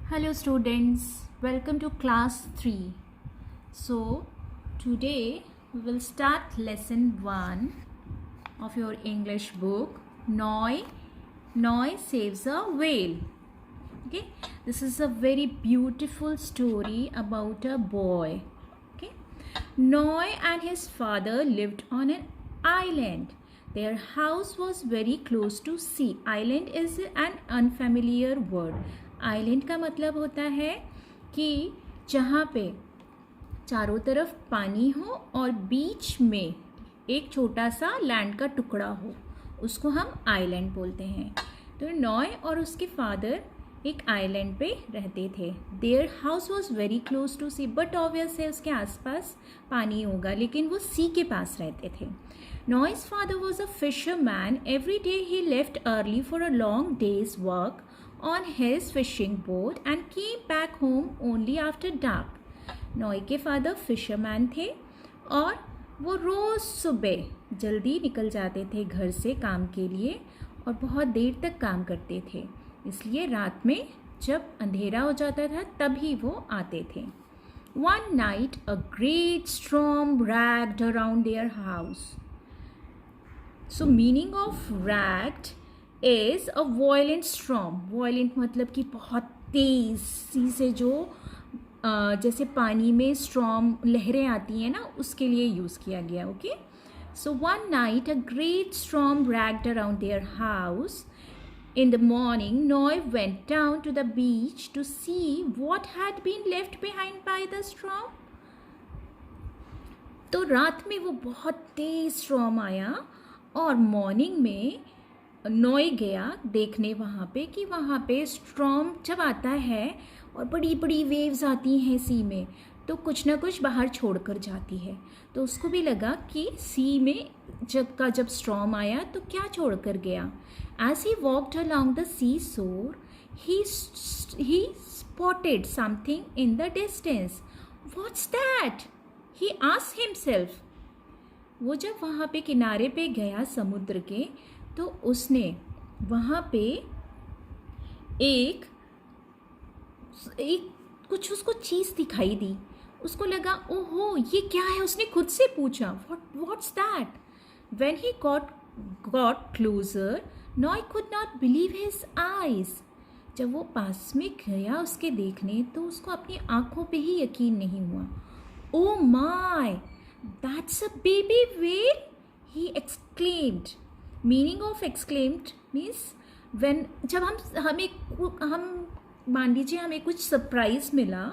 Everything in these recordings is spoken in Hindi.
Hello students, welcome to class 3. So today we will start lesson 1 of your English book, Noi Saves a Whale. Okay, this is a very beautiful story about a boy. Okay, Noi and his father lived on an island. Their house was very close to sea. Island is an unfamiliar word. Island का मतलब होता है कि जहाँ पे चारों तरफ पानी हो और बीच में एक छोटा सा लैंड का टुकड़ा हो, उसको हम आइलैंड बोलते हैं. तो नॉय और उसके फादर एक आइलैंड पे रहते थे. Their house was very close to sea, but obvious है उसके आसपास पानी होगा, लेकिन वो सी के पास रहते थे. नॉय's father was a fisherman. Every day he left early for a long day's work on his fishing boat and came back home only after dark. नॉय के फादर फिशरमैन थे और वो रोज़ सुबह जल्दी निकल जाते थे घर से काम के लिए और बहुत देर तक काम करते थे, इसलिए रात में जब अंधेरा हो जाता था तभी वो आते थे. One night a great storm raged around their house. So meaning of raged is a violent storm. Violent मतलब कि बहुत तेज़ी से जो जैसे पानी में स्ट्रॉम लहरें आती हैं ना, उसके लिए यूज़ किया गया. Okay, so one night a great storm ragged around their house. In the morning, Noy went down to the beach to see what had been left behind by the storm. तो रात में वो बहुत तेज़ स्ट्रॉम आया और मॉर्निंग में नॉय गया देखने वहाँ पे कि वहाँ पे स्ट्रॉम जब आता है और बड़ी बड़ी वेव्स आती हैं सी में, तो कुछ ना कुछ बाहर छोड़ कर जाती है. तो उसको भी लगा कि सी में जब स्ट्रॉम आया तो क्या छोड़ कर गया. As he walked along the sea shore he spotted something in the distance. What's that, he asked himself. वो जब वहाँ पे किनारे पे गया समुद्र के, तो उसने वहाँ पे एक कुछ उसको चीज़ दिखाई दी. उसको लगा ओहो ये क्या है, उसने खुद से पूछा what's that. When he got closer Noi could not believe his eyes. जब वो पास में गया उसके देखने, तो उसको अपनी आंखों पे ही यकीन नहीं हुआ. ओ my, that's a baby whale, he exclaimed. Meaning of exclaimed means when जब हम मान लीजिए हमें कुछ सरप्राइज मिला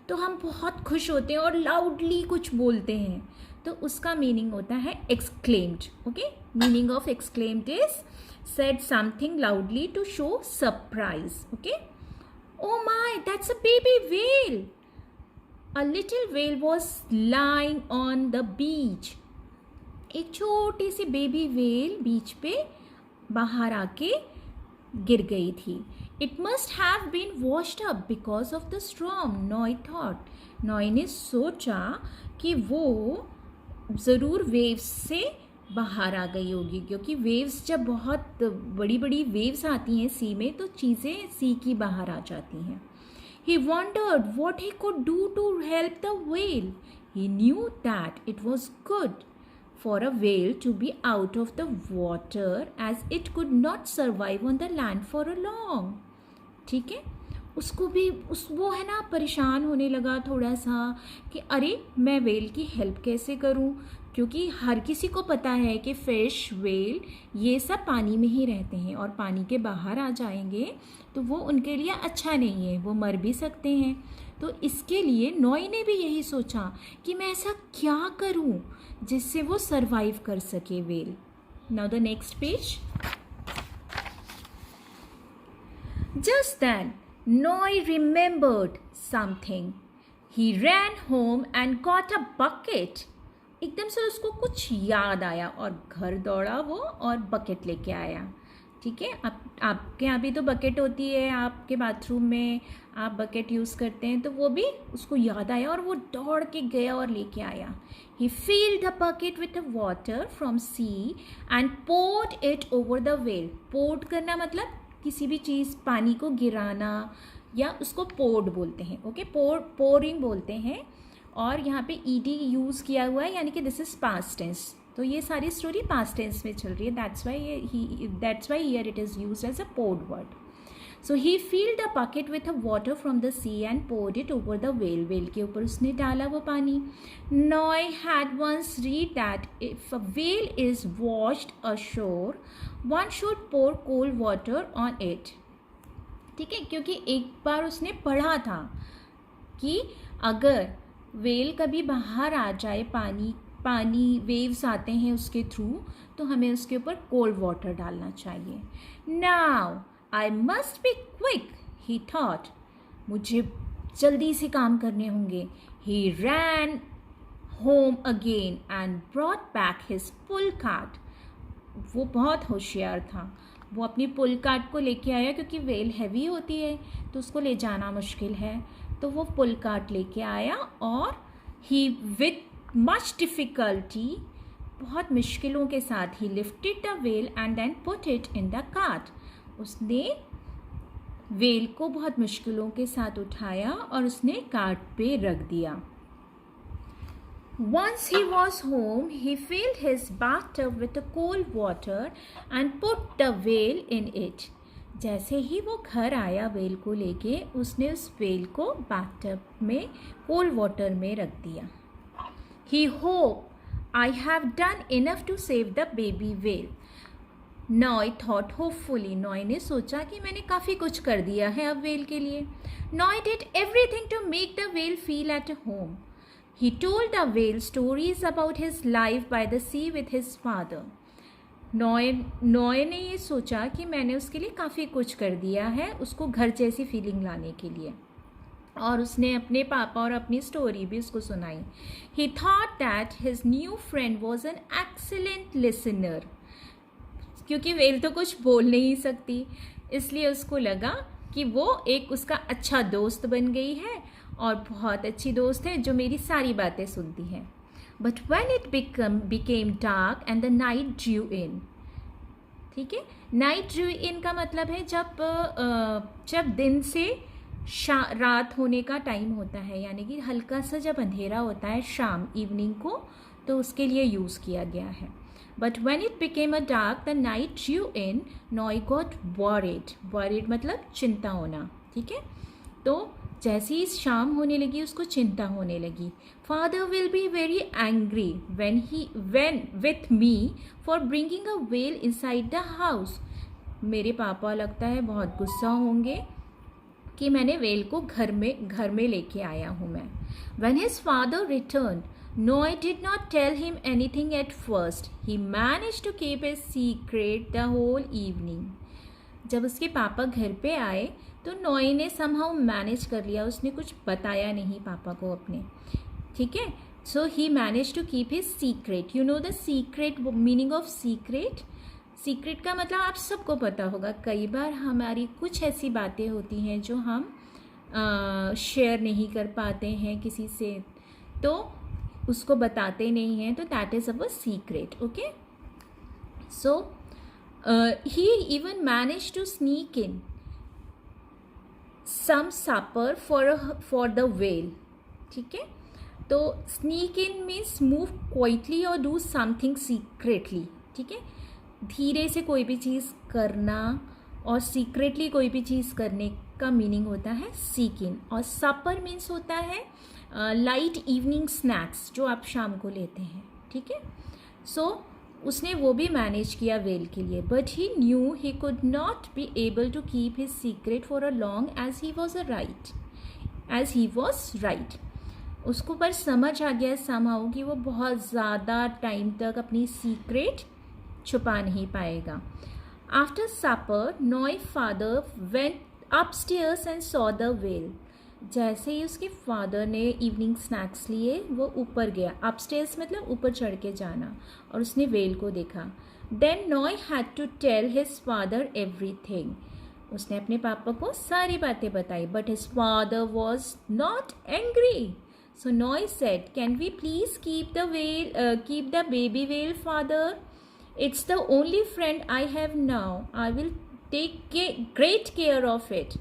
तो हम बहुत खुश होते हैं और लाउडली कुछ बोलते हैं, तो उसका मीनिंग होता है exclaimed. Okay, meaning of exclaimed is said something loudly to show surprise. Okay, oh my that's a baby whale. A little whale was lying on the beach. एक छोटी सी बेबी व्हेल बीच पे बाहर आके गिर गई थी. It must have been washed up because of the storm, Noi thought. Noi ने सोचा कि वो ज़रूर वेव्स से बाहर आ गई होगी, क्योंकि वेव्स जब बहुत बड़ी बड़ी वेव्स आती हैं सी में तो चीज़ें सी की बाहर आ जाती हैं. He wondered what he could do to help the whale. He knew that it was good for a whale to be out of the water as it could not survive on the land for a long. ठीक है, उसको भी वो है ना परेशान होने लगा थोड़ा सा कि अरे मैं वेल की हेल्प कैसे करूं, क्योंकि हर किसी को पता है कि फिश, वेल ये सब पानी में ही रहते हैं और पानी के बाहर आ जाएंगे तो वो उनके लिए अच्छा नहीं है, वो मर भी सकते हैं. तो इसके लिए नॉय ने भी यही सोचा कि मैं ऐसा क्या करूं जिससे वो सरवाइव कर सके whale. Now the next page. Just then Noi remembered something. He ran home and got a bucket. एकदम से उसको कुछ याद आया और घर दौड़ा वो और बकेट लेके आया. ठीक है, आपके यहाँ भी तो बकेट होती है, आपके बाथरूम में आप बकेट यूज़ करते हैं, तो वो भी उसको याद आया और वो दौड़ के गया और लेके आया. ही filled the bucket with water from sea and poured it over the whale. poured करना मतलब किसी भी चीज़ पानी को गिराना या उसको पोर्ड बोलते हैं, ओके, पोरिंग बोलते हैं, और यहाँ पे ईडी यूज़ किया हुआ है, यानी कि दिस इज पास्ट टेंस। तो ये सारी स्टोरी पास्ट टेंस में चल रही है, that's why here it is used as a poured word. So he filled a bucket with water from the sea and poured it over the whale. Whale के ऊपर उसने डाला वो पानी. Noy had once read that if a whale is washed ashore, one should pour cold water on it. ठीक है, क्योंकि एक बार उसने पढ़ा था कि अगर वेल कभी बाहर आ जाए, पानी वेव्स आते हैं उसके थ्रू, तो हमें उसके ऊपर कोल्ड वाटर डालना चाहिए. Now I must be quick, he thought. मुझे जल्दी से काम करने होंगे. He ran home again and brought back his pull cart. वो बहुत होशियार था. वो अपनी पुल कार्ट को लेके आया, क्योंकि वेल हैवी होती है तो उसको ले जाना मुश्किल है, तो वो पुल कार्ट लेके आया और he with much difficulty, बहुत मुश्किलों के साथ, he lifted the whale and then put it in the cart. उसने वेल को बहुत मुश्किलों के साथ उठाया और उसने कार्ट पे रख दिया. Once he was home, he filled his bathtub with cold water and put the whale in it. जैसे ही वो घर आया वेल को लेके, उसने उस वेल को बाथटब में कोल्ड वाटर में रख दिया. He hoped I have done enough to save the baby whale. Noi thought hopefully. Noi ने सोचा कि मैंने काफ़ी कुछ कर दिया है अब वेल के लिए. Noi did everything to make the whale feel at home. He told the whale stories about his life by the sea with his father. Noi ने ये सोचा कि मैंने उसके लिए काफ़ी कुछ कर दिया है, उसको घर जैसी फीलिंग लाने के लिए, और उसने अपने पापा और अपनी स्टोरी भी उसको सुनाई. ही thought that his new friend was an excellent listener. क्योंकि वेल तो कुछ बोल नहीं सकती, इसलिए उसको लगा कि वो एक उसका अच्छा दोस्त बन गई है, और बहुत अच्छी दोस्त है जो मेरी सारी बातें सुनती है. But when it became dark and the night drew in. ठीक है, नाइट ड्रू इन का मतलब है जब दिन से रात होने का टाइम होता है, यानी कि हल्का सा जब अंधेरा होता है शाम, इवनिंग को, तो उसके लिए यूज़ किया गया है. But when it became a dark, the night drew in, Noy got worried. Worried मतलब चिंता होना. ठीक है, तो जैसे ही शाम होने लगी उसको चिंता होने लगी. Father will be very angry when with me for bringing a whale inside the house. मेरे पापा लगता है बहुत गुस्सा होंगे कि मैंने वेल को घर में लेके आया हूँ मैं. When his father returned, Noy did not tell him anything at first. He managed to keep his secret the whole evening. जब उसके पापा घर पे आए तो नॉय ने somehow मैनेज कर लिया, उसने कुछ बताया नहीं पापा को अपने. ठीक है, so he managed to keep his secret. You know the secret meaning of secret? Secret का मतलब आप सबको पता होगा. कई बार हमारी कुछ ऐसी बातें होती हैं जो हम शेयर नहीं कर पाते हैं किसी से, तो उसको बताते नहीं हैं, तो that is our secret. Okay, so he even manage to sneak in some supper for the whale. ठीक है, तो sneak in means move quietly और डू समथिंग सीक्रेटली. ठीक है, धीरे से कोई भी चीज़ करना और सीक्रेटली कोई भी चीज़ करने का मीनिंग होता है सीक इन. और सपर मीन्स होता है लाइट इवनिंग स्नैक्स जो आप शाम को लेते हैं. ठीक है, सो उसने वो भी मैनेज किया वेल के लिए. But he knew he could not be able to keep his secret for a long as he was right. उसको पर समझ आ गया समहाउ कि वो बहुत ज़्यादा टाइम तक अपनी सीक्रेट छुपा नहीं पाएगा. After supper Noi father went upstairs and saw the whale. जैसे ही उसके फादर ने इवनिंग स्नैक्स लिए वो ऊपर गया. अपस्टेयर्स मतलब ऊपर चढ़ के जाना, और उसने वेल को देखा. Then Noi had to tell his father everything. उसने अपने पापा को सारी बातें बताई. But his father was not angry. So Noi said, can we please keep the baby whale father? It's the only friend I have now. I will take great care of it.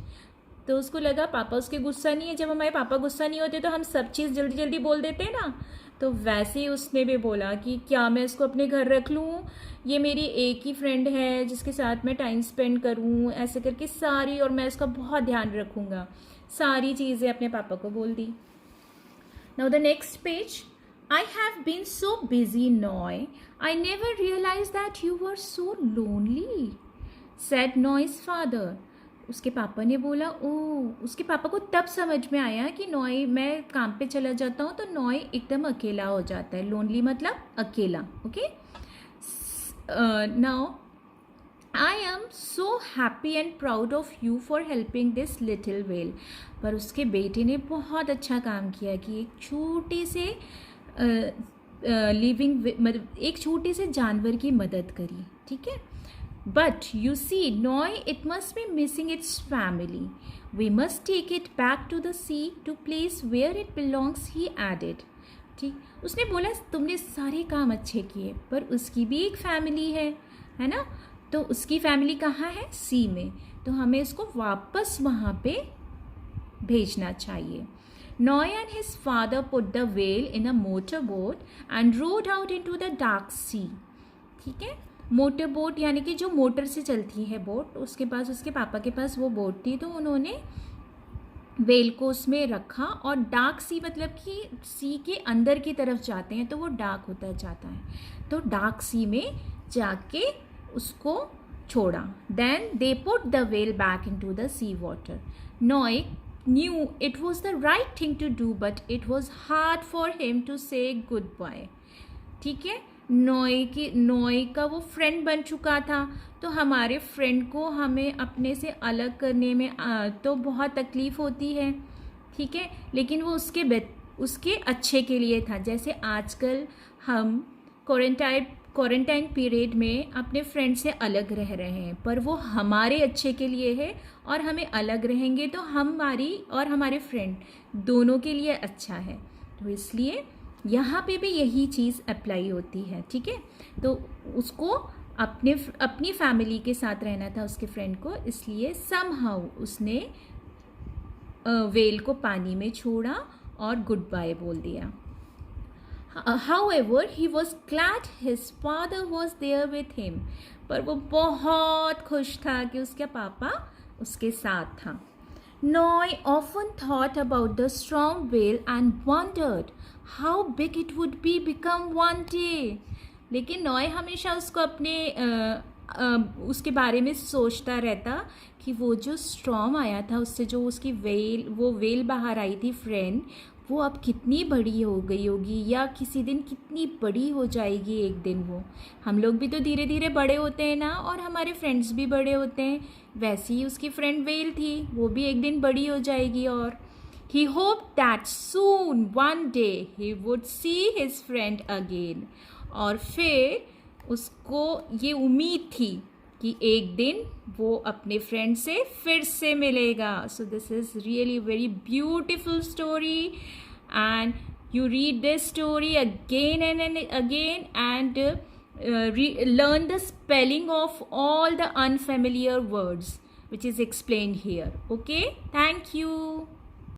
तो उसको लगा पापा उसके गुस्सा नहीं है, जब हमारे पापा गुस्सा नहीं होते तो हम सब चीज़ जल्दी जल्दी बोल देते हैं ना। तो वैसे ही उसने भी बोला कि क्या मैं इसको अपने घर रख लूँ, ये मेरी एक ही फ्रेंड है जिसके साथ मैं टाइम स्पेंड करूँ, ऐसे करके सारी, और मैं इसका बहुत ध्यान रखूँगा, सारी चीज़ें अपने पापा को बोल दी। Now the next page. I have been so busy, Noy. I never realized that you were so lonely, said Noy's father. उसके पापा ने बोला, ओह, उसके पापा को तब समझ में आया कि नॉय, मैं काम पे चला जाता हूँ तो नॉय एकदम अकेला हो जाता है। लोनली मतलब अकेला, okay. Now I am so happy and proud of you for helping this little well. पर उसके बेटे ने बहुत अच्छा काम किया कि एक छोटे से मतलब एक छोटे से जानवर की मदद करी, ठीक है। But you see Noi, it must be missing its family, we must take it back to the sea to place where it belongs, he added. ठीक, उसने बोला तुमने सारे काम अच्छे किए पर उसकी भी एक फैमिली है ना। तो उसकी फैमिली कहाँ है? सी में। तो हमें इसको वापस वहाँ पे भेजना चाहिए। Noy and his father put the whale in a motorboat and rowed out into the dark sea. ठीक है, मोटर बोट यानी कि जो मोटर से चलती है बोट, उसके पास, उसके पापा के पास वो बोट थी, तो उन्होंने वेल को उसमें रखा। और डार्क सी मतलब कि सी के अंदर की तरफ जाते हैं तो वो डार्क होता जाता है, तो डार्क सी में जाके उसको छोड़ा। Then they put the whale back into the sea water. Noi knew it was the right thing to do, but it was hard for him to say goodbye. ठीक है, नॉय का वो फ्रेंड बन चुका था, तो हमारे फ्रेंड को हमें अपने से अलग करने में तो बहुत तकलीफ़ होती है, ठीक है, लेकिन वो उसके अच्छे के लिए था। जैसे आजकल हम क्वारंटाइन पीरियड में अपने फ्रेंड से अलग रह रहे हैं, पर वो हमारे अच्छे के लिए है, और हमें अलग रहेंगे तो हमारी और हमारे फ्रेंड दोनों के लिए अच्छा है। तो इसलिए यहाँ पे भी यही चीज़ अप्लाई होती है, ठीक है। तो उसको अपनी फैमिली के साथ रहना था उसके फ्रेंड को, इसलिए समहाउ उसने वेल को पानी में छोड़ा और गुड बाय बोल दिया। However, he was glad his father was there with him. पर वो बहुत खुश था कि उसका पापा उसके साथ था। Noy often thought about the strong whale and wondered how big it would become one day. लेकिन नॉय हमेशा उसको उसके बारे में सोचता रहता कि वो जो स्टॉर्म आया था, उससे जो उसकी वेल बाहर आई थी फ्रेंड, वो अब कितनी बड़ी हो गई होगी, या किसी दिन कितनी बड़ी हो जाएगी एक दिन वो। हम लोग भी तो धीरे धीरे बड़े होते हैं ना, और हमारे फ्रेंड्स भी बड़े होते हैं, वैसे ही उसकी फ्रेंड वेल थी, वो भी एक दिन बड़ी हो जाएगी। और he hope that soon one day he would see his friend again. और फिर उसको ये उम्मीद थी कि एक दिन वो अपने फ्रेंड से फिर से मिलेगा। So this is really very beautiful story, and you read this story again and again, and learn the spelling of all the unfamiliar words which is explained here. Okay, thank you.